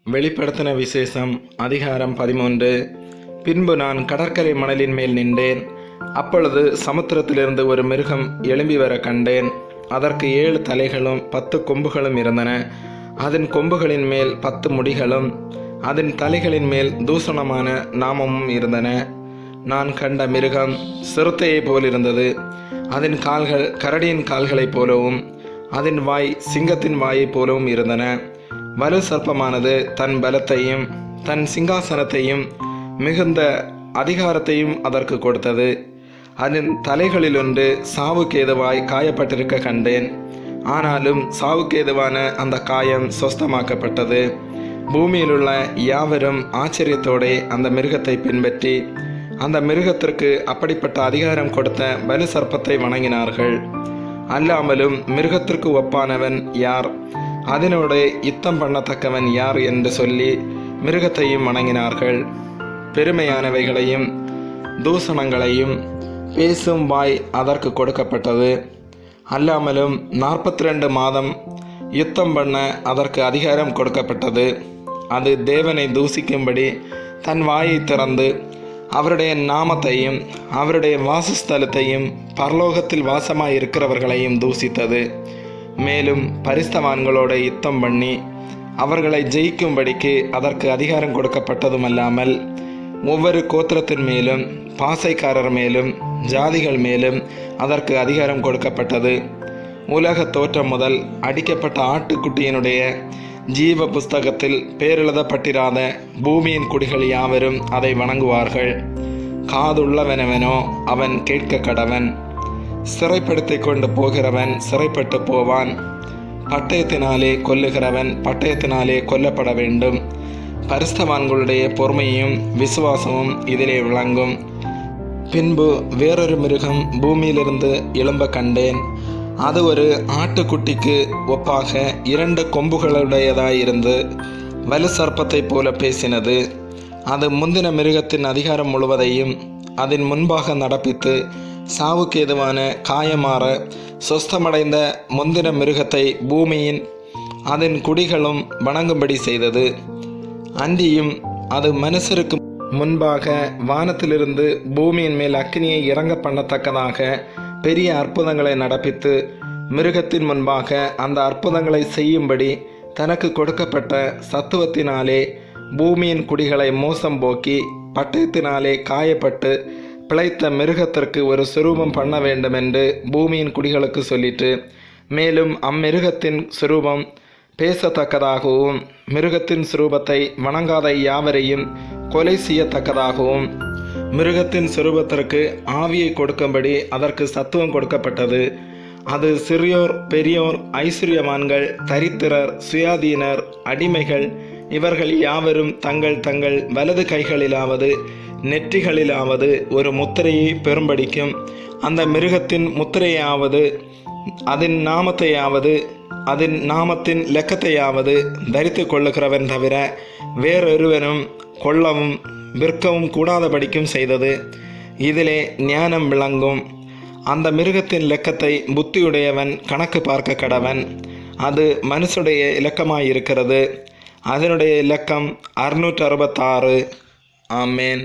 வெளிப்படுத்தின விசேஷம் அதிகாரம் 13. பின்பு நான் கடற்கரை மணலின் மேல் நின்றேன். அப்பொழுது சமுத்திரத்திலிருந்து ஒரு மிருகம் எழும்பி வர கண்டேன். அதற்கு 7 தலைகளும் 10 கொம்புகளும் இருந்தன. அதன் கொம்புகளின் மேல் 10 முடிகளும் அதன் தலைகளின் மேல் தூஷணமான நாமமும் இருந்தன. நான் கண்ட மிருகம் சிறுத்தையைப் போலிருந்தது. அதன் கால்கள் கரடியின் கால்களைப் போலவும் அதன் வாய் சிங்கத்தின் வாயைப் போலவும் இருந்தன. வலு சர்ப்பமானது தன் பலத்தையும் தன் சிங்காசனத்தையும் மிகுந்த அதிகாரத்தையும் அதற்கு கொடுத்தது. அதன் தலைகளிலொன்று சாவுக்கேதுவாய் காயப்பட்டிருக்க கண்டேன். ஆனாலும் சாவுக்கேதுவான அந்த காயம் சொஸ்தமாக்கப்பட்டது. பூமியிலுள்ள யாவரும் ஆச்சரியத்தோடு அந்த மிருகத்தை பின்பற்றி அந்த மிருகத்திற்கு அப்படிப்பட்ட அதிகாரம் கொடுத்த வலு சர்ப்பத்தை வணங்கினார்கள். அல்லாமலும் மிருகத்திற்கு ஒப்பானவன் யார், அதனோடு யுத்தம் பண்ணத்தக்கவன் யார் என்று சொல்லி மிருகத்தையும் வணங்கினார்கள். பெருமையானவைகளையும் தூஷணங்களையும் பேசும் வாய் அதற்கு கொடுக்கப்பட்டது. அல்லாமலும் 42 மாதம் யுத்தம் பண்ண அதற்கு அதிகாரம் கொடுக்கப்பட்டது. அது தேவனை தூசிக்கும்படி தன் வாயை திறந்து அவருடைய நாமத்தையும் அவருடைய வாசஸ்தலத்தையும் பரலோகத்தில் வாசமாயிருக்கிறவர்களையும் தூசித்தது. மேலும் பரிசுத்தவான்களோடு யுத்தம் பண்ணி அவர்களை ஜெயிக்கும்படிக்கு அதற்கு அதிகாரம் கொடுக்கப்பட்டதுமல்லாமல் ஒவ்வொரு கோத்திரத்தின் மேலும் பாசைக்காரர் மேலும் ஜாதிகள் மேலும் அதற்கு அதிகாரம் கொடுக்கப்பட்டது. உலக தோற்றம் முதல் அடிக்கப்பட்ட ஆட்டுக்குட்டியினுடைய ஜீவ புஸ்தகத்தில் பேரெழுதப்பட்டிராத பூமியின் குடிகள் யாவரும் அதை வணங்குவார்கள். காதுள்ளவனவனோ அவன் கேட்க கடவன். சிறைப்படுத்தி கொண்டு போகிறவன் சிறைப்பட்டு போவான். பட்டயத்தினாலே கொல்லுகிறவன் பட்டயத்தினாலே கொல்லப்பட வேண்டும். பரிசுத்தவான்களுடைய பொறுமையும் விசுவாசமும் இதிலே விளங்கும். பின்பு வேறொரு மிருகம் பூமியிலிருந்து எழும்ப கண்டேன். அது ஒரு ஆட்டுக்குட்டிக்கு ஒப்பாக 2 கொம்புகளுடையதாயிருந்து வலு சர்ப்பத்தை போல பேசினது. அது முந்தின மிருகத்தின் அதிகாரம் முழுவதையும் அதன் முன்பாக நடப்பித்து சாவுக்கேதுவான காயமாற சொஸ்தமடைந்த முந்தின மிருகத்தை பூமியின் அதன் குடிகளும் வணங்கும்படி செய்தது. அன்றியும் அது மனுஷருக்கு முன்பாக வானத்திலிருந்து பூமியின் மேல் அக்கினியை இறங்க பண்ணத்தக்கதாக பெரிய அற்புதங்களை நடப்பித்து மிருகத்தின் முன்பாக அந்த அற்புதங்களை செய்யும்படி தனக்கு கொடுக்கப்பட்ட சத்துவத்தினாலே பூமியின் குடிகளை மோசம் போக்கி பட்டயத்தினாலே காயப்பட்டு பிழைத்த மிருகத்திற்கு ஒரு சுரூபம் பண்ண வேண்டும் என்று பூமியின் குடிகளுக்கு சொல்லிட்டு, மேலும் அம்மிருகத்தின் சுரூபம் பேசத்தக்கதாகவும் மிருகத்தின் சுரூபத்தை வணங்காத யாவரையும் கொலை செய்யத்தக்கதாகவும் மிருகத்தின் சுரூபத்திற்கு ஆவியை கொடுக்கும்படி அதற்கு சத்துவம் கொடுக்கப்பட்டது. அது சிறியோர் பெரியோர் ஐஸ்வர்யவான்கள் தரித்திரர் சுயாதீனர் அடிமைகள் இவர்கள் யாவரும் தங்கள் தங்கள் வலது கைகளிலாவது நெற்றிகளிலாவது ஒரு முத்திரையை பெறும்படிக்கும் அந்த மிருகத்தின் முத்திரையாவது அதன் நாமத்தையாவது அதன் நாமத்தின் லெக்கத்தையாவது தரித்து கொள்ளுகிறவன் தவிர வேறொருவனும் கொள்ளவும் விற்கவும் கூடாதபடிக்கும் செய்தது. இதிலே ஞானம் விளங்கும். அந்த மிருகத்தின் லெக்கத்தை புத்தியுடையவன் கணக்கு பார்க்க கடவன். அது மனுஷுடைய இலக்கமாயிருக்கிறது. அதனுடைய இலக்கம் 666. ஆமேன்.